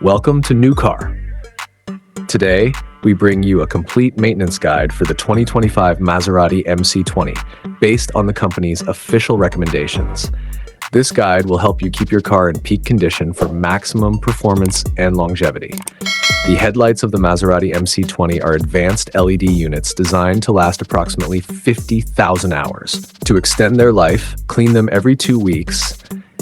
Welcome to New Car. Today, we bring you a complete maintenance guide for the 2025 Maserati MC20, based on the company's official recommendations. This guide will help you keep your car in peak condition for maximum performance and longevity. The headlights of the Maserati MC20 are advanced LED units designed to last approximately 50,000 hours. To extend their life, clean them every 2 weeks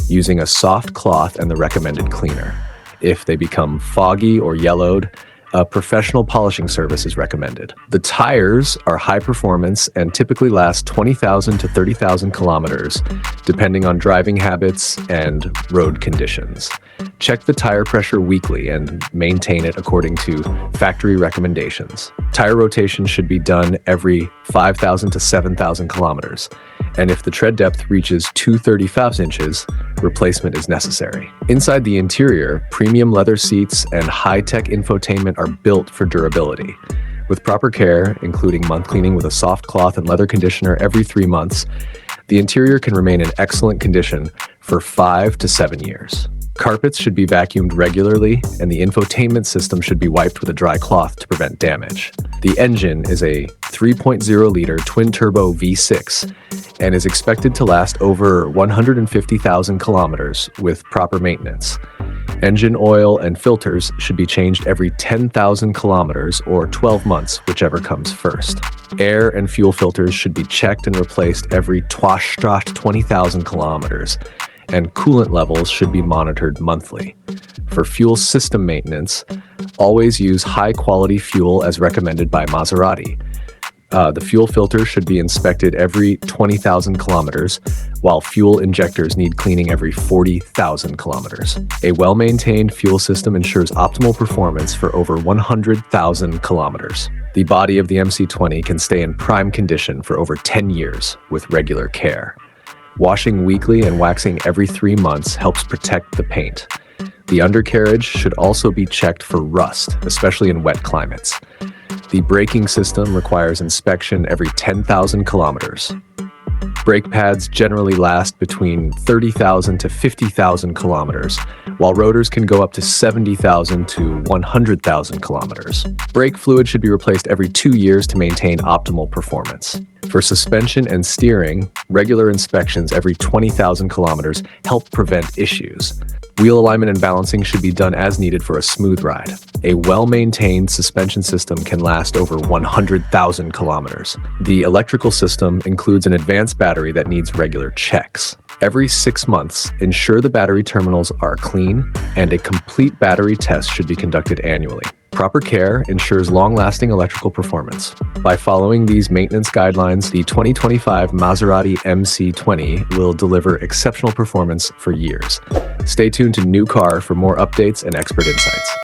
using a soft cloth and the recommended cleaner. If they become foggy or yellowed, a professional polishing service is recommended. The tires are high performance and typically last 20,000 to 30,000 kilometers, depending on driving habits and road conditions. Check the tire pressure weekly and maintain it according to factory recommendations. Tire rotation should be done every 5,000 to 7,000 kilometers. And if the tread depth reaches 235 inches, replacement is necessary. Inside the interior, premium leather seats and high-tech infotainment are built for durability. With proper care, including month cleaning with a soft cloth and leather conditioner every 3 months, the interior can remain in excellent condition for 5 to 7 years. Carpets should be vacuumed regularly, and the infotainment system should be wiped with a dry cloth to prevent damage. The engine is a 3.0-liter twin-turbo V6 and is expected to last over 150,000 kilometers with proper maintenance. Engine oil and filters should be changed every 10,000 kilometers or 12 months, whichever comes first. Air and fuel filters should be checked and replaced every 20,000 kilometers, and coolant levels should be monitored monthly. For fuel system maintenance, always use high-quality fuel as recommended by Maserati. The fuel filter should be inspected every 20,000 kilometers, while fuel injectors need cleaning every 40,000 kilometers. A well-maintained fuel system ensures optimal performance for over 100,000 kilometers. The body of the MC20 can stay in prime condition for over 10 years with regular care. Washing weekly and waxing every 3 months helps protect the paint. The undercarriage should also be checked for rust, especially in wet climates. The braking system requires inspection every 10,000 kilometers. Brake pads generally last between 30,000 to 50,000 kilometers, while rotors can go up to 70,000 to 100,000 kilometers. Brake fluid should be replaced every 2 years to maintain optimal performance. For suspension and steering, regular inspections every 20,000 kilometers help prevent issues. Wheel alignment and balancing should be done as needed for a smooth ride. A well-maintained suspension system can last over 100,000 kilometers. The electrical system includes an advanced battery that needs regular checks. Every 6 months, ensure the battery terminals are clean, and a complete battery test should be conducted annually. Proper care ensures long-lasting electrical performance. By following these maintenance guidelines, the 2025 Maserati MC20 will deliver exceptional performance for years. Stay tuned to New Car for more updates and expert insights.